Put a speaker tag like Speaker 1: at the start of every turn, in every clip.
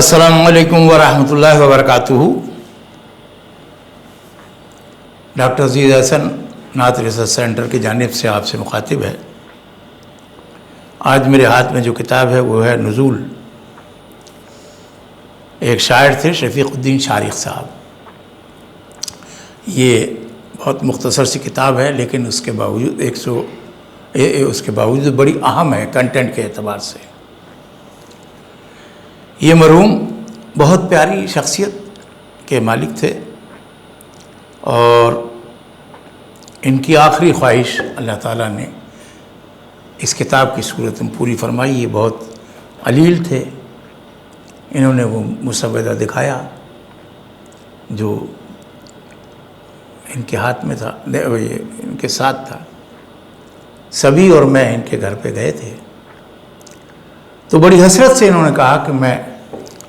Speaker 1: السلام علیکم ورحمۃ اللہ وبرکاتہ۔ ڈاکٹر عزیز احسن نعت ریسرچ سینٹر کی جانب سے آپ سے مخاطب ہے۔ آج میرے ہاتھ میں جو کتاب ہے وہ ہے نزول۔ ایک شاعر تھے شفیق الدین شارق صاحب۔ یہ بہت مختصر سی کتاب ہے، لیکن اس کے باوجود بڑی اہم ہے کنٹینٹ کے اعتبار سے۔ یہ مرحوم بہت پیاری شخصیت کے مالک تھے، اور ان کی آخری خواہش اللہ تعالیٰ نے اس کتاب کی صورت میں پوری فرمائی۔ یہ بہت علیل تھے، انہوں نے وہ مسودہ دکھایا جو ان کے ہاتھ میں تھا، ان کے ساتھ تھا۔ سبھی اور میں ان کے گھر پہ گئے تھے، تو بڑی حسرت سے انہوں نے کہا کہ میں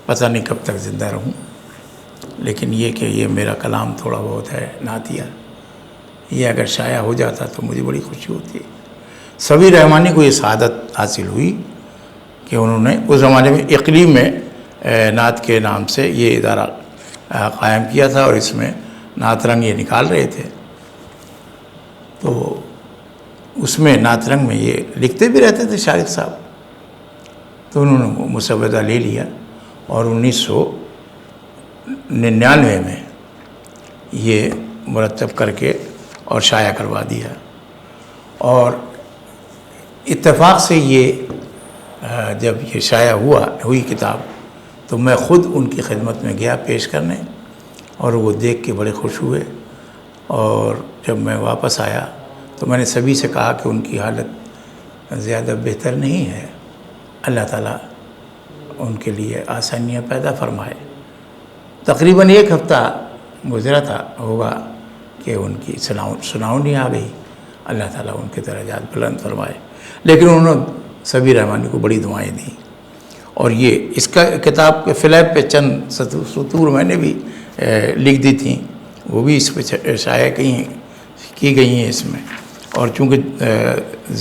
Speaker 1: پتہ نہیں کب تک زندہ رہوں، لیکن یہ کہ یہ میرا کلام تھوڑا بہت ہے نعتیہ، یہ اگر شائع ہو جاتا تو مجھے بڑی خوشی ہوتی۔ سبھی رحمانی کو یہ سعادت حاصل ہوئی کہ انہوں نے اس زمانے میں اقلیم میں نعت کے نام سے یہ ادارہ قائم کیا تھا، اور اس میں نعت رنگ یہ نکال رہے تھے۔ تو اس میں نعت رنگ میں یہ لکھتے بھی رہتے تھے شارق صاحب، تو انہوں نے وہ مسودہ لے لیا، اور 1999 میں یہ مرتب کر کے اور شائع کروا دیا۔ اور اتفاق سے یہ جب یہ شائع ہوئی کتاب، تو میں خود ان کی خدمت میں گیا پیش کرنے، اور وہ دیکھ کے بڑے خوش ہوئے۔ اور جب میں واپس آیا تو میں نے سبھی سے کہا کہ ان کی حالت زیادہ بہتر نہیں ہے، اللہ تعالیٰ ان کے لیے آسانیاں پیدا فرمائے۔ تقریباً 1 ہفتہ گزرا تھا ہوگا کہ ان کی سناؤنی آ گئی، اللہ تعالیٰ ان کے درجات بلند فرمائے۔ لیکن انہوں نے سبھی رحمانی کو بڑی دعائیں دیں، اور یہ اس کا کتاب کے فلیپ پہ چند سطور میں نے بھی لکھ دی تھیں، وہ بھی اس پہ شائع کی گئی ہیں اس میں۔ اور چونکہ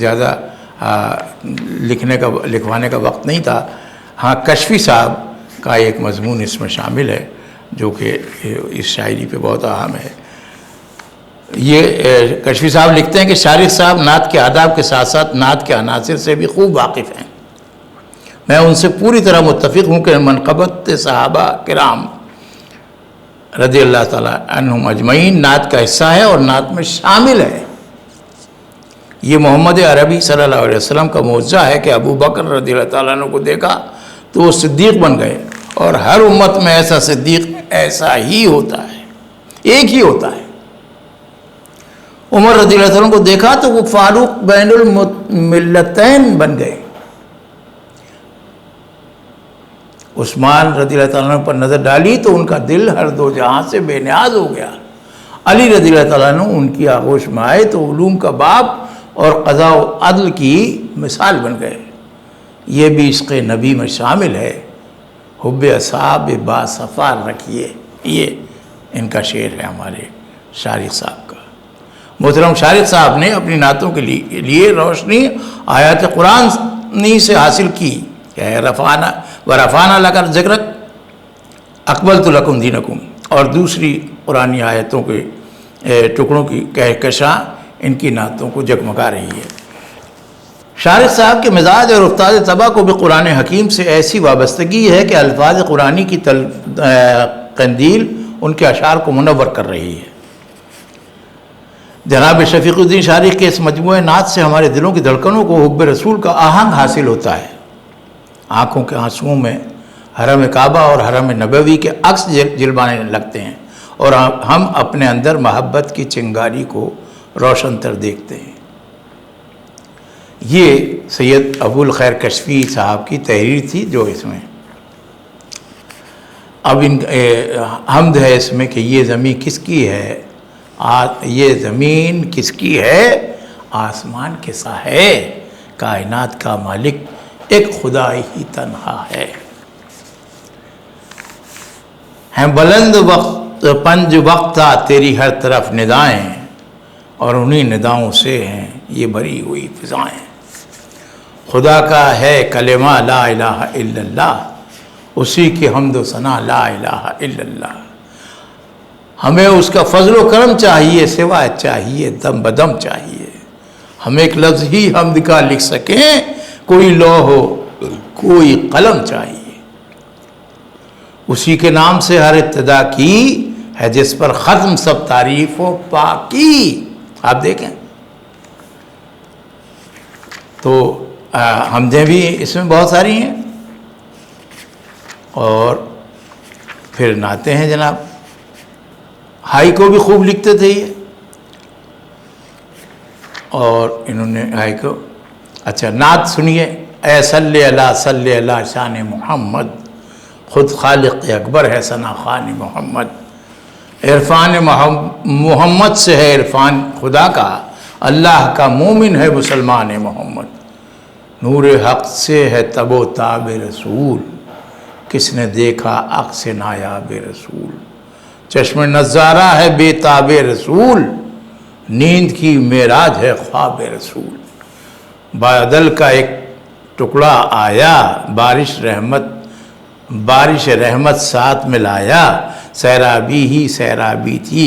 Speaker 1: زیادہ لکھوانے کا وقت نہیں تھا، ہاں کشفی صاحب کا ایک مضمون اس میں شامل ہے جو کہ اس شاعری پہ بہت اہم ہے۔ یہ کشفی صاحب لکھتے ہیں کہ شارق صاحب نعت کے آداب کے ساتھ ساتھ نعت کے عناصر سے بھی خوب واقف ہیں۔ میں ان سے پوری طرح متفق ہوں کہ منقبت صحابہ کرام رضی اللہ تعالیٰ عنہم اجمعین نعت کا حصہ ہے اور نعت میں شامل ہے۔ یہ محمد عربی صلی اللہ علیہ وسلم کا معجزہ ہے کہ ابو بکر رضی اللہ تعالیٰ عنہ کو دیکھا تو وہ صدیق بن گئے، اور ہر امت میں ایسا صدیق ایسا ہی ہوتا ہے، ایک ہی ہوتا ہے۔ عمر رضی اللہ عنہ کو دیکھا تو وہ فاروق بین الملتین بن گئے۔ عثمان رضی اللہ تعالیٰ عنہ پر نظر ڈالی تو ان کا دل ہر دو جہاں سے بے نیاز ہو گیا۔ علی رضی اللہ تعالیٰ عنہ ان کی آغوش میں آئے تو علوم کا باپ اور قضاء و عدل کی مثال بن گئے۔ یہ بھی عشق نبی میں شامل ہے، حب اصحاب با صفار رکھیے۔ یہ ان کا شعر ہے ہمارے شارق صاحب کا۔ محترم شارق صاحب نے اپنی نعتوں کے لیے روشنی آیات قرآن سے حاصل کی، رفعنا لک ذکرک اقبلت لکم دینکم، اور دوسری قرآنی آیتوں کے ٹکڑوں کی کہکشاں ان کی نعتوں کو جگمگا رہی ہے۔ شارق صاحب کے مزاج اور افتاد طبع کو بھی قرآن حکیم سے ایسی وابستگی ہے کہ الفاظ قرآنی کی قندیل ان کے اشعار کو منور کر رہی ہے۔ جناب شفیق الدین شارق کے اس مجموعہ نعت سے ہمارے دلوں کی دھڑکنوں کو حب رسول کا آہنگ حاصل ہوتا ہے۔ آنکھوں کے آنسوؤں میں حرم کعبہ اور حرم نبوی کے عکس جلوانے لگتے ہیں، اور ہم اپنے اندر محبت کی چنگاری کو روشن تر دیکھتے ہیں۔ یہ سید ابو الخیر کشفی صاحب کی تحریر تھی جو اس میں اب حمد ہے اس میں کہ یہ زمین کس کی ہے، یہ زمین کس کی ہے، آسمان کسا ہے، کائنات کا مالک ایک خدا ہی تنہا ہے۔ ہیں بلند وقت پنج وقتہ تیری ہر طرف ندائیں، اور انہی نداؤں سے ہیں یہ بھری ہوئی فضائیں۔ خدا کا ہے کلمہ لا الہ الا اللہ، اسی کی حمد و ثنا لا الہ الا اللہ. ہمیں اس کا فضل و کرم چاہیے، سوا چاہیے، دم بدم چاہیے. ہم ایک لفظ ہی حمد کا لکھ سکیں، کوئی لوح ہو، کوئی قلم چاہیے. اسی کے نام سے ہر ابتدا کی ہے، جس پر ختم سب تعریف و پاکی. آپ دیکھیں تو حمدیں بھی اس میں بہت ساری ہیں، اور پھر نعتیں ہیں جناب. ہائی کو بھی خوب لکھتے تھے یہ، اور انہوں نے ہائی کو. اچھا نعت سنیے. اے صلی اللہ شان محمد، خود خالق اکبر ہے ثنا خوان محمد. عرفان محمد سے ہے عرفان خدا کا، اللہ کا مومن ہے مسلمان محمد. نور حق سے ہے تب و تاب رسول، کس نے دیکھا حق سے نایاب رسول. چشم نظارہ ہے بے تاب رسول، نیند کی معراج ہے خواب رسول. بادل کا ایک ٹکڑا آیا، بارش رحمت ساتھ ملایا. سیرابی ہی سیرابی تھی،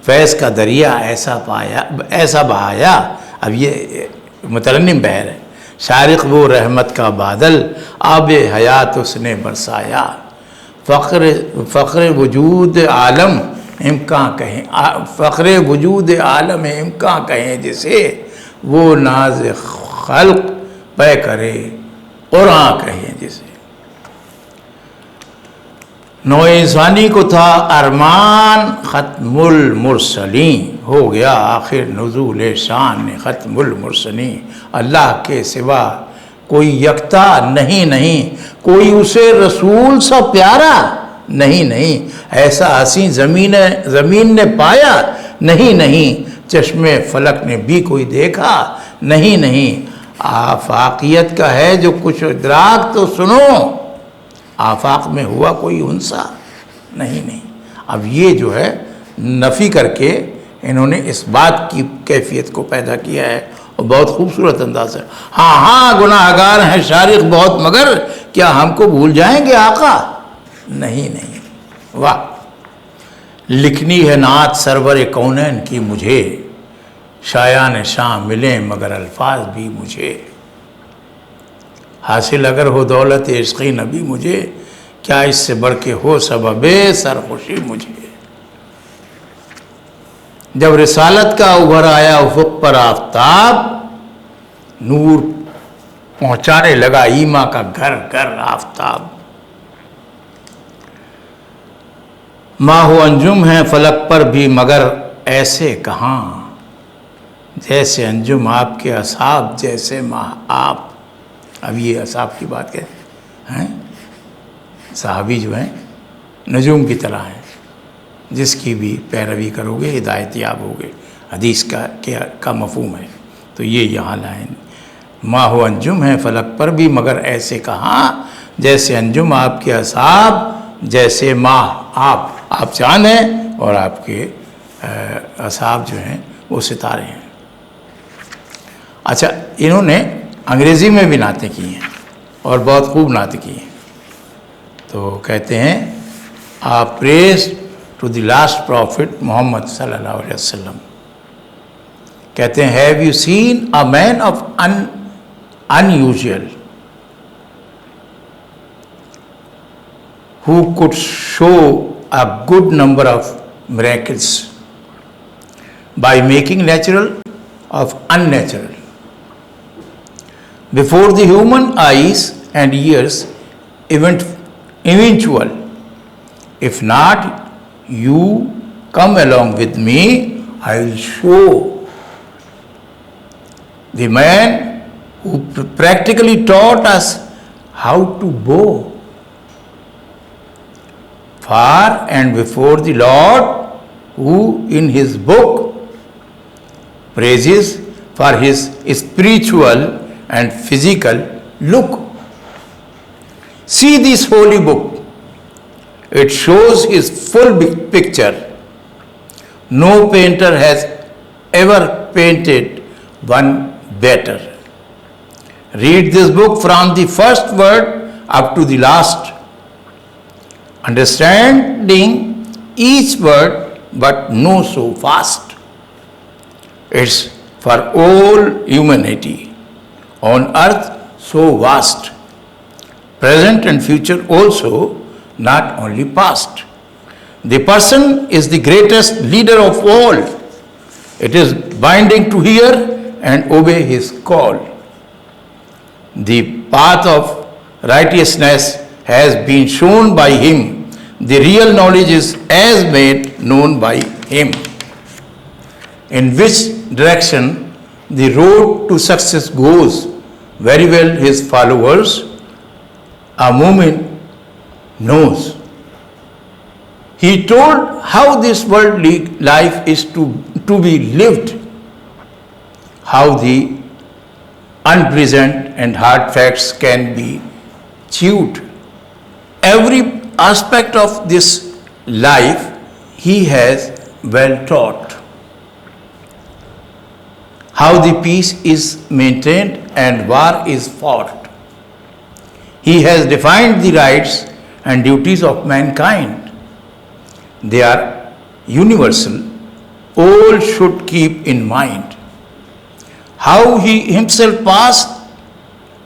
Speaker 1: فیض کا دریا ایسا بہایا. اب یہ مترنم بہر ہے. شارق وہ رحمت کا بادل، آب حیات اس نے برسایا. فخر وجود عالم امکان کہیں، فخر وجود عالم امکان کہیں جسے، وہ ناز خلق پہ کرے قرآن کہیں جسے. نو انسانی کو تھا ارمان ختم المرسلین، ہو گیا آخر نزول شان ختم المرسلین. اللہ کے سوا کوئی یکتا نہیں، کوئی اسے رسول سا پیارا نہیں. ایسا حسین زمین نے پایا نہیں. چشم فلک نے بھی کوئی دیکھا نہیں. آفاقیت کا ہے جو کچھ ادراک تو سنو، آفاق میں ہوا کوئی انسا نہیں. اب یہ جو ہے نفی کر کے انہوں نے اس بات کی کیفیت کو پیدا کیا ہے، اور بہت خوبصورت انداز ہے. ہاں گناہ گار ہیں شارق بہت، مگر کیا ہم کو بھول جائیں گے آقا؟ نہیں. واہ. لکھنی ہے نعت سرور کونین کی مجھے، شایان شاہ ملیں مگر الفاظ بھی مجھے. حاصل اگر ہو دولت عشقی نبی مجھے، کیا اس سے بڑھ کے ہو سبب سرخوشی مجھے. جب رسالت کا ابھر آیا افق پر آفتاب، نور پہنچانے لگا ایما کا گھر گھر آفتاب. ماہ و انجم ہیں فلک پر بھی مگر ایسے کہاں، جیسے انجم آپ کے اصحاب جیسے ماہ آپ. اب یہ اصحاب کی بات کہتے ہیں، صحابی جو ہیں نجوم کی طرح ہیں، جس کی بھی پیروی کرو گے ہدایت یاب ہوگے. حدیث کا مفہوم ہے. تو یہ یہاں لائن، ماہ و انجم ہیں فلک پر بھی مگر ایسے کہاں، جیسے انجم آپ کے اصحاب جیسے ماہ آپ چاند ہیں، اور آپ کے اصحاب جو ہیں وہ ستارے ہیں. اچھا انہوں نے انگریزی میں بھی نعتیں کی ہیں، اور بہت خوب نعتیں کی ہیں. تو کہتے ہیں آپ praise to the last prophet Muhammad صلی اللہ علیہ وسلم. کہتے ہیں have you seen a man of unusual who could show a good number of miracles by making natural of unnatural before the human eyes and ears eventual. If not, you come along with me, I will show the man who practically taught us how to bow far and before the Lord, who in his book praises for his spiritual and physical look. See this holy book. It shows his full picture. No painter has ever painted one better. Read this book from the first word up to the last. understanding each word, but no so fast. It's for all humanity on earth so vast, present and future also, not only past. The person is the greatest leader of all. It is binding to hear and obey his call. The path of righteousness has been shown by him. The real knowledge is as made known by him. In which direction the road to success goes, very well his followers, a mu'min, knows. He told how this worldly life is to be lived, how the unpleasant and hard facts can be chewed. Every aspect of this life he has well taught. How the peace is maintained and war is fought. He has defined the rights and duties of mankind. They are universal. All should keep in mind. How he himself passed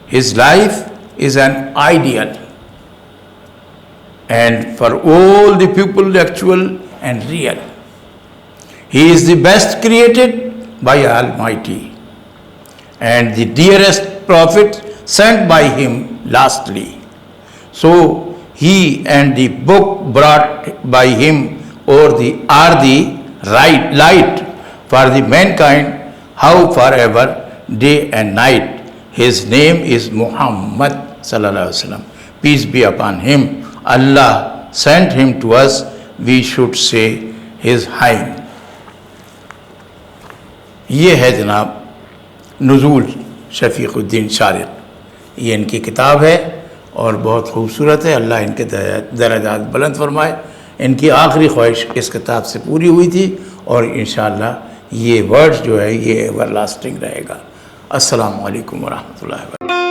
Speaker 1: his life is an ideal, and for all the people actual and real. He is the best created by Almighty, and the dearest prophet sent by him lastly. So he and the book brought by him are the right light for the mankind, how forever, day and night. His name is Muhammad sallallahu alaihi wasallam. Peace be upon him. Allah sent him to us. We should say his hymn. یہ ہے جناب نزول شفیق الدین شارق. یہ ان کی کتاب ہے اور بہت خوبصورت ہے. اللہ ان کے درجات بلند فرمائے. ان کی آخری خواہش اس کتاب سے پوری ہوئی تھی اور انشاءاللہ یہ ورڈ جو ہے یہ ایور لاسٹنگ رہے گا. السلام علیکم ورحمۃ اللہ وبرکاتہ.